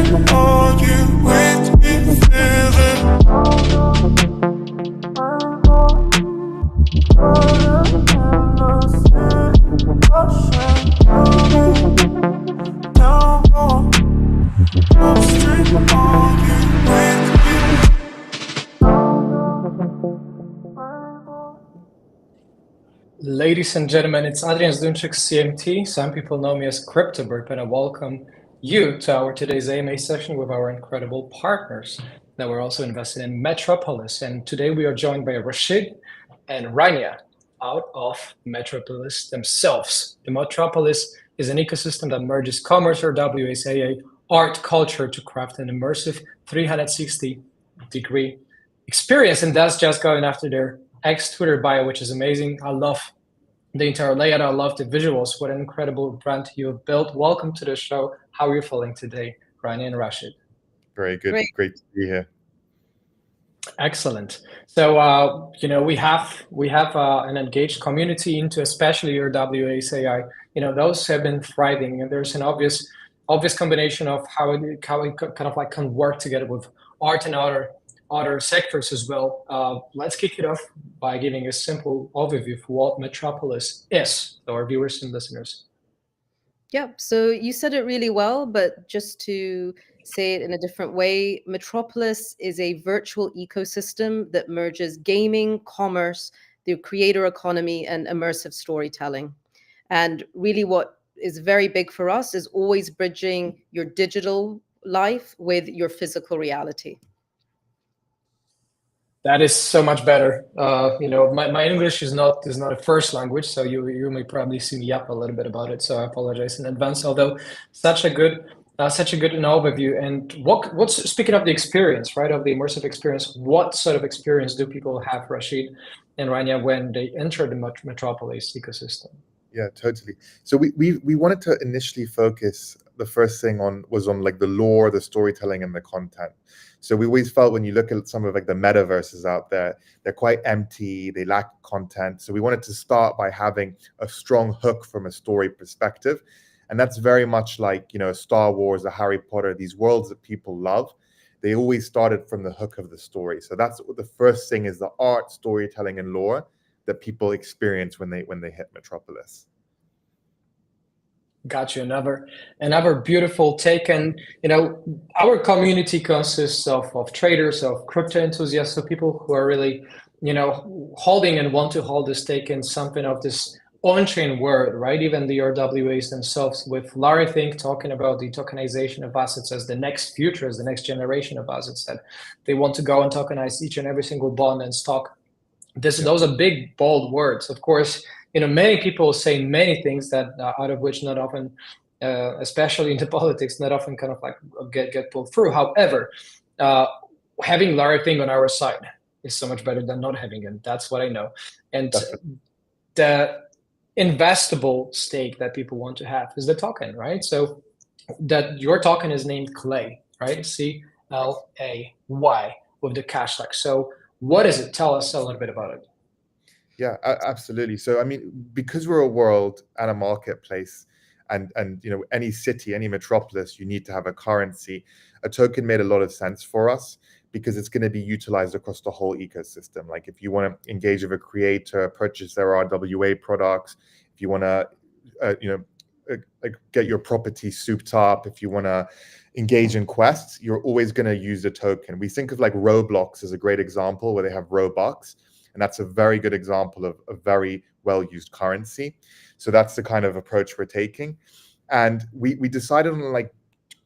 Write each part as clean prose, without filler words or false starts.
dream all you with me, feel it. Ladies and gentlemen, it's Adrian Zdunczyk, CMT. Some people know me as CryptoBird, and I welcome you to our today's AMA session with our incredible partners that we're also invested in Metropolis. And today we are joined by Rashid and Rania out of Metropolis themselves. The Metropolis is an ecosystem that merges commerce or WSAA, art, culture to craft an immersive 360-degree experience. And that's just going after their Twitter bio, which is amazing. I love the entire layout. I love the visuals. What an incredible brand you have built. Welcome to the show. How are you feeling today, Rania and Rashid? Very good. Great to be here. Excellent. So we have an engaged community into especially your WSAI. Those have been thriving, and there's an obvious combination of how it kind of like can work together with art and other sectors as well. Let's kick it off by giving a simple overview of what Metropolis is to our viewers and listeners. Yeah, so you said it really well, but just to say it in a different way, Metropolis is a virtual ecosystem that merges gaming, commerce, the creator economy, and immersive storytelling. And really what is very big for us is always bridging your digital life with your physical reality. That is so much better. My English is not a first language, so you may probably see me up a little bit about it. So I apologize in advance. Although such a good overview. And what's speaking of the experience, right, of the immersive experience? What sort of experience do people have, Rashid and Rania, when they enter the Metropolis ecosystem? Yeah, totally. So we wanted to initially focus. The first thing was on like the lore, the storytelling, and the content. So we always felt when you look at some of like the metaverses out there, they're quite empty, they lack content. So we wanted to start by having a strong hook from a story perspective. And that's very much like, Star Wars, a Harry Potter, these worlds that people love. They always started from the hook of the story. So that's the first thing is the art, storytelling, and lore that people experience when they hit Metropolis. Got you. Another beautiful take. And our community consists of traders, of crypto enthusiasts, of people who are really holding and want to hold a stake in something of this on-chain world, right? Even the RWAs themselves, with Larry Fink talking about the tokenization of assets as the next future, as the next generation of assets, that they want to go and tokenize each and every single bond and stock. Those are big, bold words. Of course, many people say many things that out of which not often, especially into politics, not often kind of like get pulled through. However, having Larry Fink on our side is so much better than not having him. That's what I know. And the investable stake that people want to have is the token, right? So that your token is named Clay, right? CLAY with the cash tag. So what is it? Tell us a little bit about it. Yeah, absolutely. So, because we're a world and a marketplace and any city, any metropolis, you need to have a currency. A token made a lot of sense for us because it's going to be utilized across the whole ecosystem. Like if you want to engage with a creator, purchase their RWA products, if you want to, get your property souped up, if you want to engage in quests, you're always going to use a token. We think of like Roblox as a great example where they have Robux. And that's a very good example of a very well-used currency. So that's the kind of approach we're taking. And we decided on like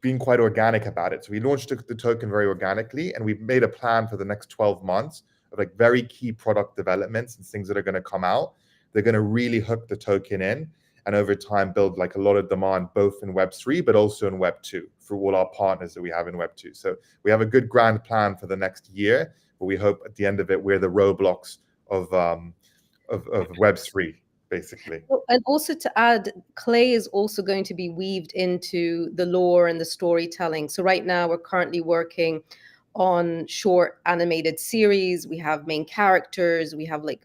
being quite organic about it. So we launched the token very organically, and we've made a plan for the next 12 months of like very key product developments and things that are going to come out. They're going to really hook the token in and over time build like a lot of demand, both in Web3, but also in Web2 for all our partners that we have in Web2. So we have a good grand plan for the next year, but we hope at the end of it, we're the Roblox of Web3, basically. And also to add, Clay is also going to be weaved into the lore and the storytelling. So right now we're currently working on short animated series. We have main characters, we have like,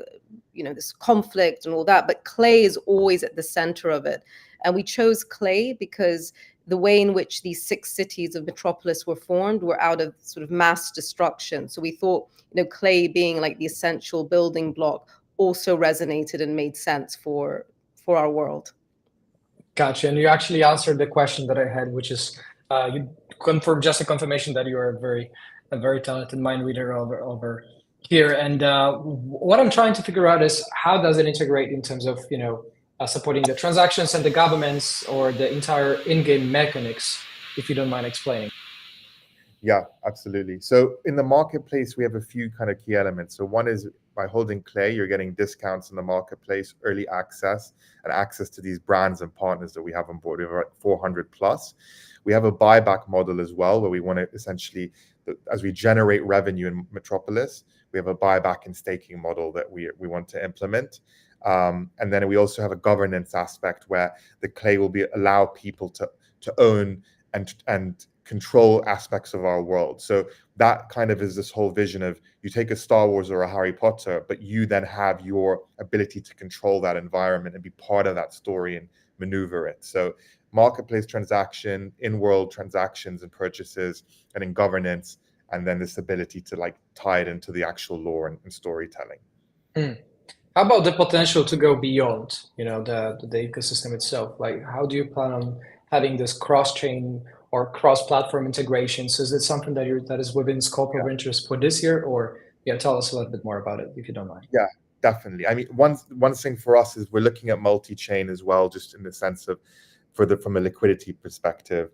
this conflict and all that, but Clay is always at the center of it. And we chose Clay because the way in which these 6 cities of Metropolis were formed were out of sort of mass destruction. So we thought, clay being like the essential building block also resonated and made sense for our world. Gotcha. And you actually answered the question that I had, which is you confirm just a confirmation that you are a very talented mind reader over here. And what I'm trying to figure out is how does it integrate in terms of supporting the transactions and the governments or the entire in-game mechanics, if you don't mind explaining. Yeah, absolutely. So in the marketplace, we have a few kind of key elements. So one is by holding Clay, you're getting discounts in the marketplace, early access, and access to these brands and partners that we have on board. We have about 400 plus. We have a buyback model as well, where we want to essentially, as we generate revenue in Metropolis, we have a buyback and staking model that we want to implement. And then we also have a governance aspect where the Clay will allow people to own and control aspects of our world. So that kind of is this whole vision of you take a Star Wars or a Harry Potter, but you then have your ability to control that environment and be part of that story and maneuver it. So marketplace transaction, in-world transactions and purchases, and in governance, and then this ability to like tie it into the actual lore and storytelling. How about the potential to go beyond, the ecosystem itself? Like, how do you plan on having this cross-chain or cross-platform integrations? Is it something that is within scope of interest for this year, or tell us a little bit more about it if you don't mind. Yeah, definitely. I mean, one thing for us is we're looking at multi-chain as well, just in the sense of from a liquidity perspective.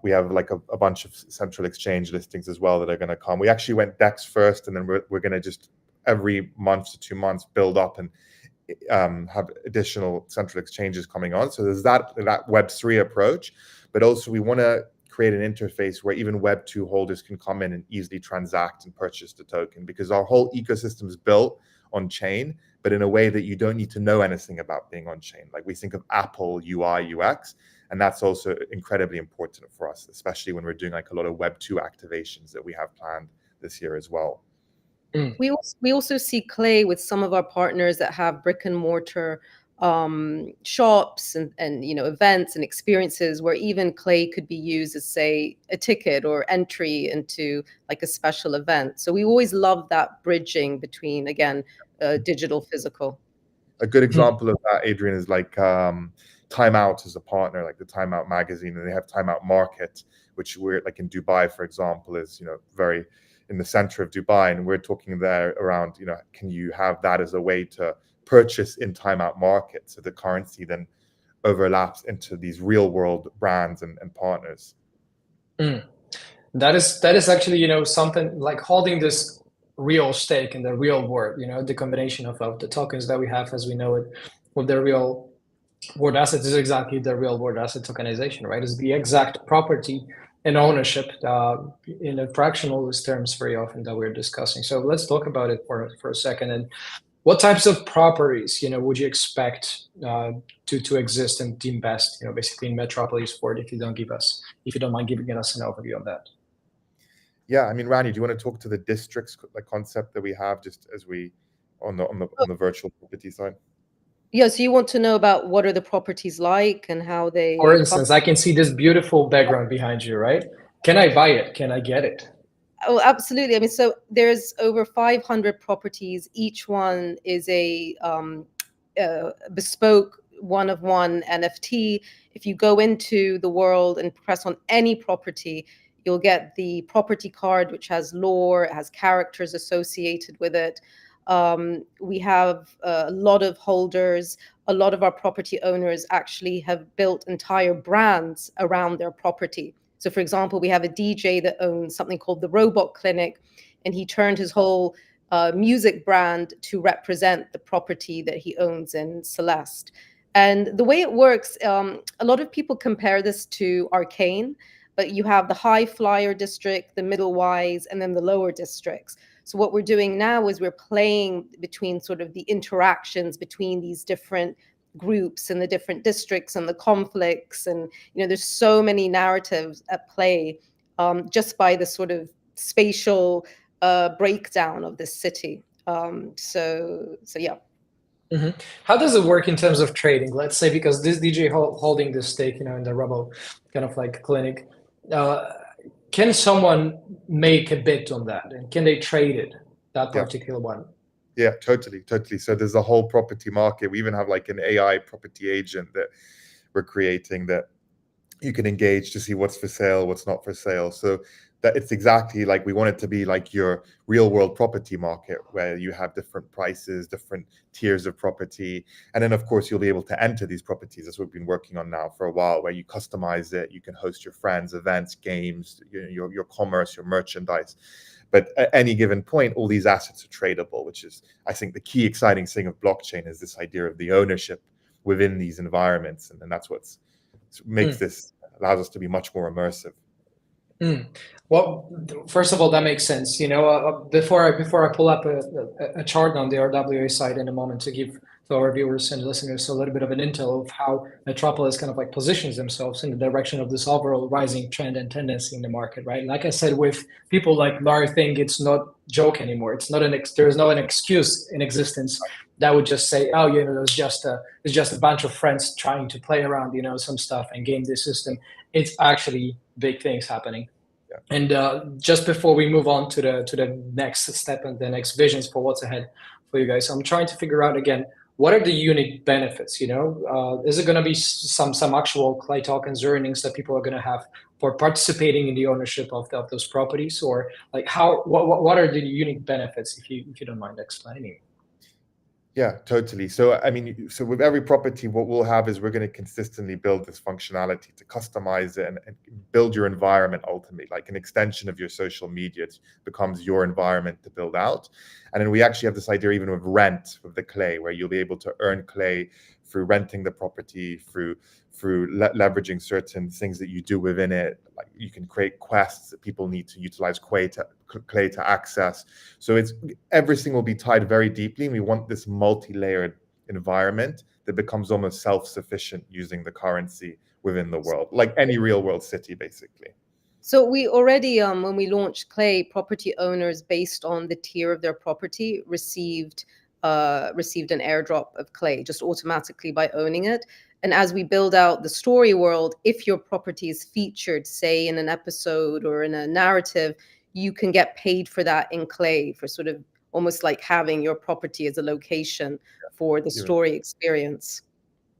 We have like a bunch of central exchange listings as well that are going to come. We actually went DEX first, and then we're going to just every month to 2 months build up and have additional central exchanges coming on. So there's that Web3 approach, but also we want to create an interface where even Web2 holders can come in and easily transact and purchase the token, because our whole ecosystem is built on chain, but in a way that you don't need to know anything about being on chain. Like we think of Apple UI, UX, and that's also incredibly important for us, especially when we're doing like a lot of Web2 activations that we have planned this year as well. We also see Clay with some of our partners that have brick and mortar shops and events and experiences where even Clay could be used as, say, a ticket or entry into like a special event. So we always love that bridging between, again, digital, physical. A good example of that, Adrian, is like Time Out as a partner, like the Time Out magazine, and they have Time Out Market, which we're like in Dubai, for example, is very in the center of Dubai, and we're talking there around, can you have that as a way to purchase in Time Out Market, so the currency then overlaps into these real world brands and partners. That is actually something like holding this real stake in the real world, the combination of the tokens that we have as we know it with the real world assets is exactly the real world asset tokenization, right? It's the exact property and ownership in a fractional terms very often that we're discussing. So let's talk about it for a second. And what types of properties, would you expect to exist and deem best, basically in Metropolis World, if you don't mind giving us an overview of that? Yeah, I mean, Rani, do you want to talk to the districts, like concept that we have, just as we on the virtual property side? Yeah, so you want to know about what are the properties like and how they... For instance, I can see this beautiful background behind you, right? Can I buy it? Can I get it? Oh, absolutely. I mean, so there's over 500 properties. Each one is a bespoke one-of-one NFT. If you go into the world and press on any property, you'll get the property card, which has lore, it has characters associated with it. We have a lot of holders. A lot of our property owners actually have built entire brands around their property. So, for example, we have a DJ that owns something called the Robot Clinic, and he turned his whole music brand to represent the property that he owns in Celeste. And the way it works, a lot of people compare this to Arcane, but you have the high flyer district, the middle wise, and then the lower districts. So what we're doing now is we're playing between sort of the interactions between these different groups and the different districts and the conflicts. And, there's so many narratives at play just by the sort of spatial breakdown of this city. So yeah. How does it work in terms of trading? Let's say because this DJ holding this stake, in the Rebel kind of like clinic, uh, can someone make a bid on that, and can they trade it, that Yeah. particular one? Yeah, totally. So there's a whole property market. We even have like an AI property agent that we're creating that you can engage to see what's for sale, what's not for sale. So that it's exactly like we want it to be like your real world property market where you have different prices, different tiers of property. And then of course you'll be able to enter these properties. That's what we've been working on now for a while, where you customize it, you can host your friends, events, games, your commerce, your merchandise. But at any given point, all these assets are tradable, which is, I think, the key exciting thing of blockchain is this idea of the ownership within these environments. And that's what's makes this, allows us to be much more immersive. Well, first of all, that makes sense. Before I pull up a chart on the RWA side in a moment to give to our viewers and listeners a little bit of an intel of how Metropolis kind of like positions themselves in the direction of this overall rising trend and tendency in the market, right? Like I said, with people like Larry, think it's not joke anymore. It's not there's no an excuse in existence that would just say, oh, it's just a bunch of friends trying to play around, some stuff and game this system. It's actually big things happening. And just before we move on to the next step and the next visions for what's ahead for you guys, I'm trying to figure out again, what are the unique benefits? Is it going to be some actual Clay tokens earnings that people are going to have for participating in the ownership of those properties, or like what are the unique benefits, if you don't mind explaining? Yeah, totally. So, I mean, so with every property, what we'll have is we're going to consistently build this functionality to customize it and build your environment ultimately, like an extension of your social media. It becomes your environment to build out. And then we actually have this idea even with rent, with the Clay, where you'll be able to earn Clay through renting the property, through leveraging certain things that you do within it. Like you can create quests that people need to utilize Clay to access. So everything will be tied very deeply, and we want this multi-layered environment that becomes almost self-sufficient using the currency within the world, like any real world city, basically. So we already, when we launched Clay, property owners based on the tier of their property received an airdrop of Clay just automatically by owning it. And as we build out the story world, if your property is featured, say in an episode or in a narrative, you can get paid for that in Clay, for sort of almost like having your property as a location for the story experience.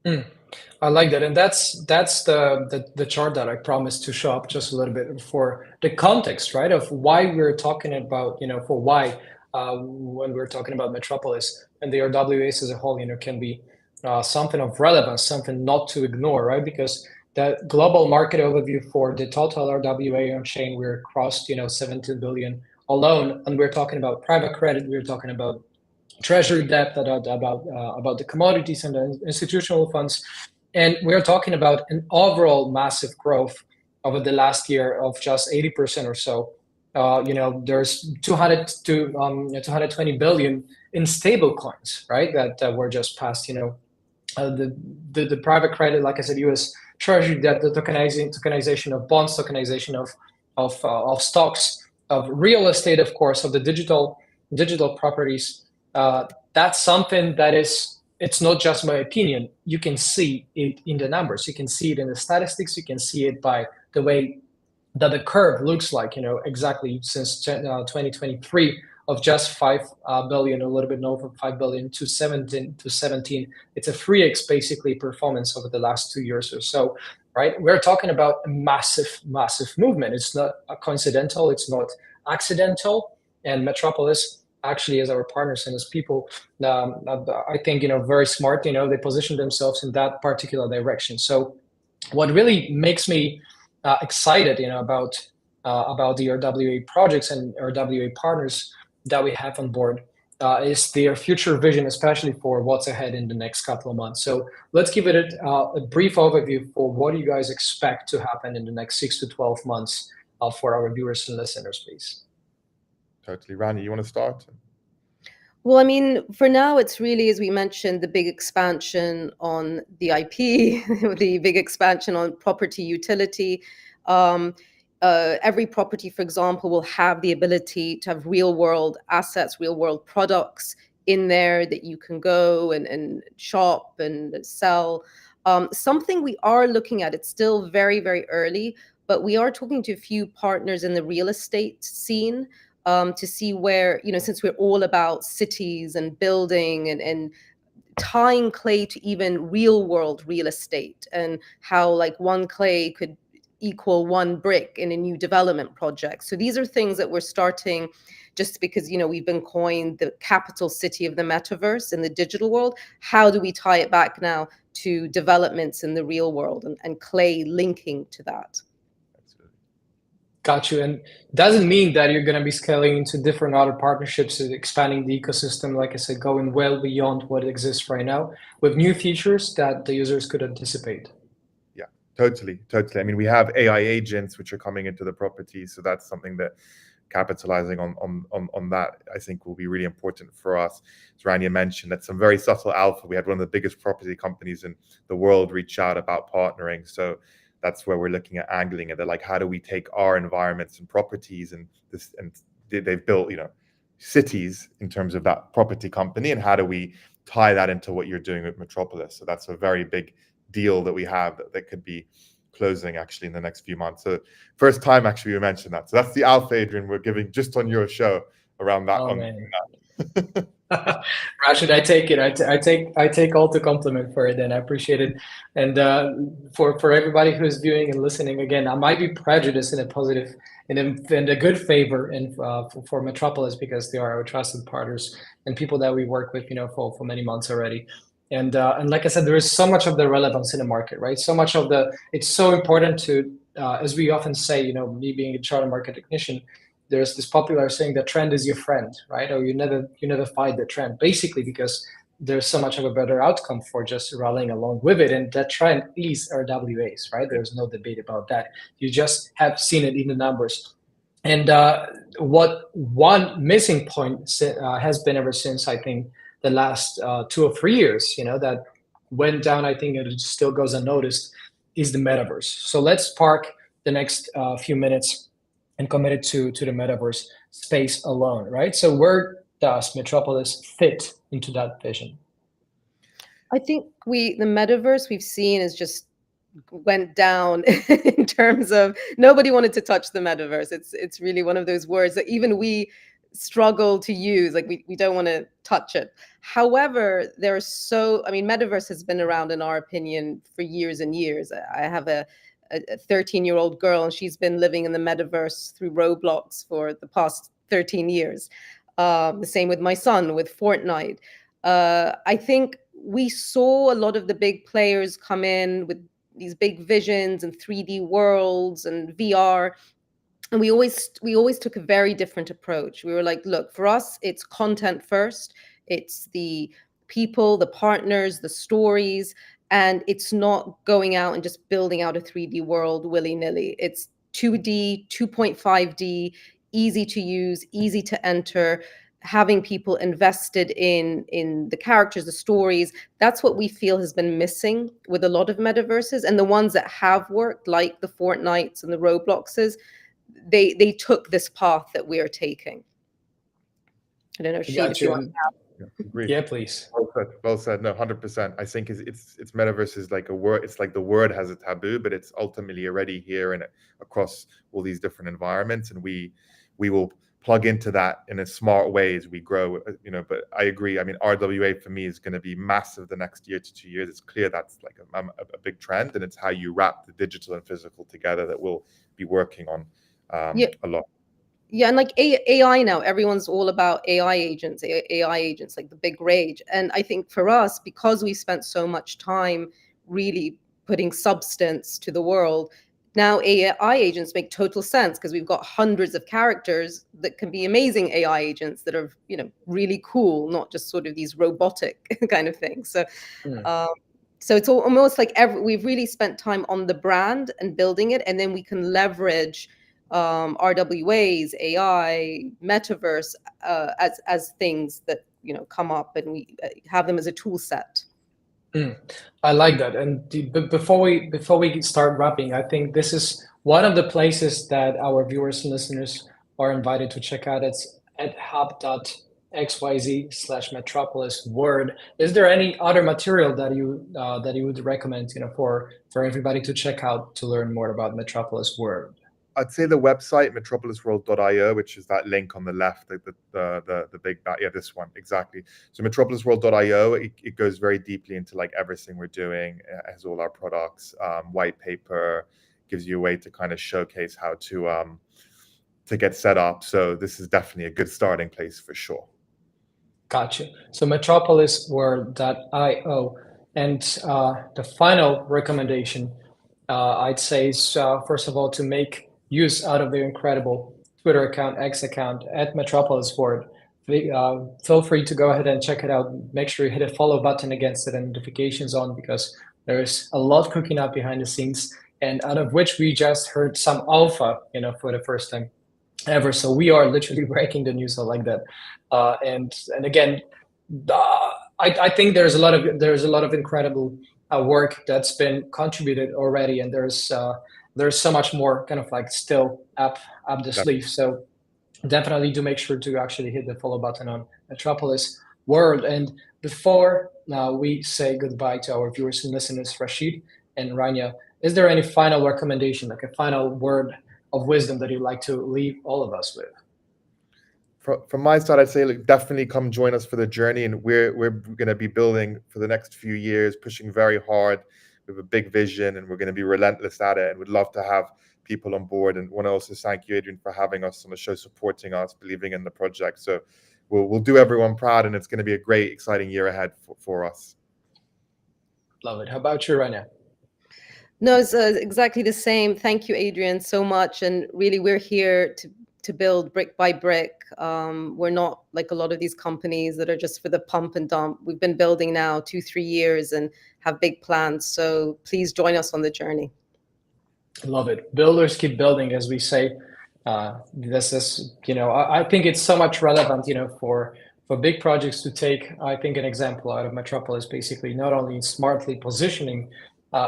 I like that, and that's the chart that I promised to show up just a little bit for the context, right, of why we're talking about, for why when we're talking about Metropolis and the RWAs as a whole, can be something of relevance, something not to ignore, right? Because the global market overview for the total RWA on chain, we're crossed, 17 billion alone, and we're talking about private credit, we're talking about treasury debt, about the commodities and the institutional funds, and we're talking about an overall massive growth over the last year of just 80% or so. There's 220 billion in stable coins, right? That were just passed. The private credit, like I said, U.S. Treasury debt, the tokenization of bonds, tokenization of stocks, of real estate, of course, of the digital properties. That's something that it's not just my opinion. You can see it in the numbers. You can see it in the statistics. You can see it by the way that the curve looks like, exactly since 2023 of just 5 billion, a little bit over 5 billion to 17. It's a 3x basically performance over the last 2 years or so, right? We're talking about a massive movement. It's not coincidental. It's not accidental. And Metropolis actually as our partners and as people, I think, very smart, they position themselves in that particular direction. So what really makes me excited, about the RWA projects and RWA partners that we have on board is their future vision, especially for what's ahead in the next couple of months. So let's give it a brief overview for what you guys expect to happen in the next 6 to 12 months for our viewers and listeners, please. Totally. Rani, you want to start? Well, I mean, for now, it's really, as we mentioned, the big expansion on the IP, the big expansion on property utility. Every property, for example, will have the ability to have real world assets, real world products in there that you can go and shop and sell. Something we are looking at, it's still very, very early, but we are talking to a few partners in the real estate scene, to see where, since we're all about cities and building and tying clay to even real world real estate, and how like one clay could equal one brick in a new development project. So these are things that we're starting, just because we've been coined the capital city of the metaverse in the digital world. How do we tie it back now to developments in the real world, and clay linking to that? Got you. And doesn't mean that you're going to be scaling into different other partnerships and expanding the ecosystem, like I said, going well beyond what exists right now with new features that the users could anticipate. Yeah, totally. I mean, we have AI agents which are coming into the property, so that's something that capitalizing on that, I think, will be really important for us. As Rania mentioned, that's some very subtle alpha. We had one of the biggest property companies in the world reach out about partnering. So that's where we're looking at angling it. They're like, how do we take our environments and properties and they've built, cities in terms of that property company, and how do we tie that into what you're doing with Metropolis? So that's a very big deal that we have that could be closing actually in the next few months. So first time actually we mentioned that. So that's the alpha, Adrian, we're giving just on your show around that. Oh, man. Rashid, I take it. I take all the compliment for it, and I appreciate it. And for everybody who's viewing and listening, again, I might be prejudiced in a positive, in a good favor, and for Metropolis, because they are our trusted partners and people that we work with, for many months already. And like I said, there is so much of the relevance in the market, right? So much of it's so important to, as we often say, me being a charter market technician, there's this popular saying that trend is your friend, right? Or you never fight the trend, basically, because there's so much of a better outcome for just rallying along with it. And that trend is RWAs, right? There's no debate about that. You just have seen it in the numbers. And what one missing point has been ever since, I think, the last 2 or 3 years, that went down, I think it still goes unnoticed, is the metaverse. So let's park the next few minutes and committed to the metaverse space alone, right? So where does Metropolis fit into that vision? I think the metaverse we've seen is just went down in terms of nobody wanted to touch the metaverse. It's really one of those words that even we struggle to use. Like we don't want to touch it. However, metaverse has been around, in our opinion, for years and years. I have a 13-year-old girl, and she's been living in the metaverse through Roblox for the past 13 years. The same with my son with Fortnite. I think we saw a lot of the big players come in with these big visions and 3D worlds and VR. And we always took a very different approach. We were like, look, for us, it's content first. It's the people, the partners, the stories. And it's not going out and just building out a 3D world willy-nilly. It's 2D, 2.5D, easy to use, easy to enter, having people invested in the characters, the stories. That's what we feel has been missing with a lot of metaverses. And the ones that have worked, like the Fortnites and the Robloxes, they took this path that we are taking. I don't know, Sheikh, if you want to add. Yeah, please. Well said. No, 100%. I think it's metaverse is like a word. It's like the word has a taboo, but it's ultimately already here and across all these different environments, and we will plug into that in a smart way as we grow. But I agree. I mean, RWA for me is going to be massive the next year to 2 years. It's clear that's like a big trend, and it's how you wrap the digital and physical together that we'll be working on a lot. Yeah, and like AI now, everyone's all about AI agents, like the big rage. And I think for us, because we spent so much time really putting substance to the world, now AI agents make total sense, because we've got hundreds of characters that can be amazing AI agents that are, really cool, not just sort of these robotic kind of things. So, so it's almost like we've really spent time on the brand and building it, and then we can leverage RWAs, AI, Metaverse as things that come up, and we have them as a tool set. I like that. And before we start wrapping, I think this is one of the places that our viewers and listeners are invited to check out. It's at hub.ms. xyz/Metropolis World. Is there any other material that you would recommend, for everybody to check out to learn more about Metropolis World? I'd say the website metropolisworld.io, which is that link on the left, the big yeah, this one exactly. So metropolisworld.io, it goes very deeply into like everything we're doing. It has all our products, white paper, gives you a way to kind of showcase how to get set up. So this is definitely a good starting place for sure. Gotcha. So metropolisworld.io. And the final recommendation, I'd say, is first of all, to make use out of the incredible Twitter account, X account at Metropolis World. Feel free to go ahead and check it out. Make sure you hit a follow button against it and notifications on, because there's a lot cooking up behind the scenes, and out of which we just heard some alpha, for the first time ever. So we are literally breaking the news like that. And again, I think there's a lot of incredible work that's been contributed already, and there's so much more kind of like still up the sleeve. So definitely do make sure to actually hit the follow button on Metropolis World. And before we say goodbye to our viewers and listeners, Rashid and Rania, is there any final recommendation, like a final word of wisdom that you'd like to leave all of us with? From my side, I'd say, look, definitely come join us for the journey, and we're going to be building for the next few years, pushing very hard. We have a big vision, and we're going to be relentless at it, and we'd love to have people on board. And want to also thank you, Adrian, for having us on the show, supporting us, believing in the project. So we'll do everyone proud, and it's going to be a great, exciting year ahead for us. Love it. How about you, Rania? No, it's exactly the same. Thank you, Adrian, so much. And really, we're here to build brick by brick. We're not like a lot of these companies that are just for the pump and dump. We've been building now 2-3 years and have big plans. So please join us on the journey. Love it. Builders keep building, as we say. This is, I think it's so much relevant, for big projects to take, I think, an example out of Metropolis, basically, not only smartly positioning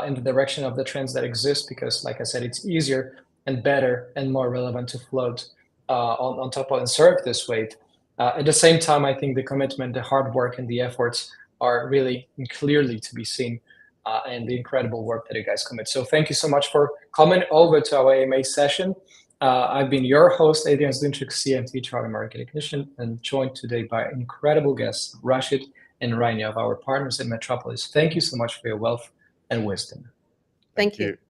in the direction of the trends that exist, because, like I said, it's easier and better and more relevant to float on top of and serve this weight. At the same time, I think the commitment, the hard work, and the efforts are really clearly to be seen, and the incredible work that you guys commit. So thank you so much for coming over to our AMA session. I've been your host, Adrian Zdunchuk, CMT Charter Market Technician, and joined today by incredible guests, Rashid and Rania, of our partners in Metropolis. Thank you so much for your wealth and wisdom. Thank you.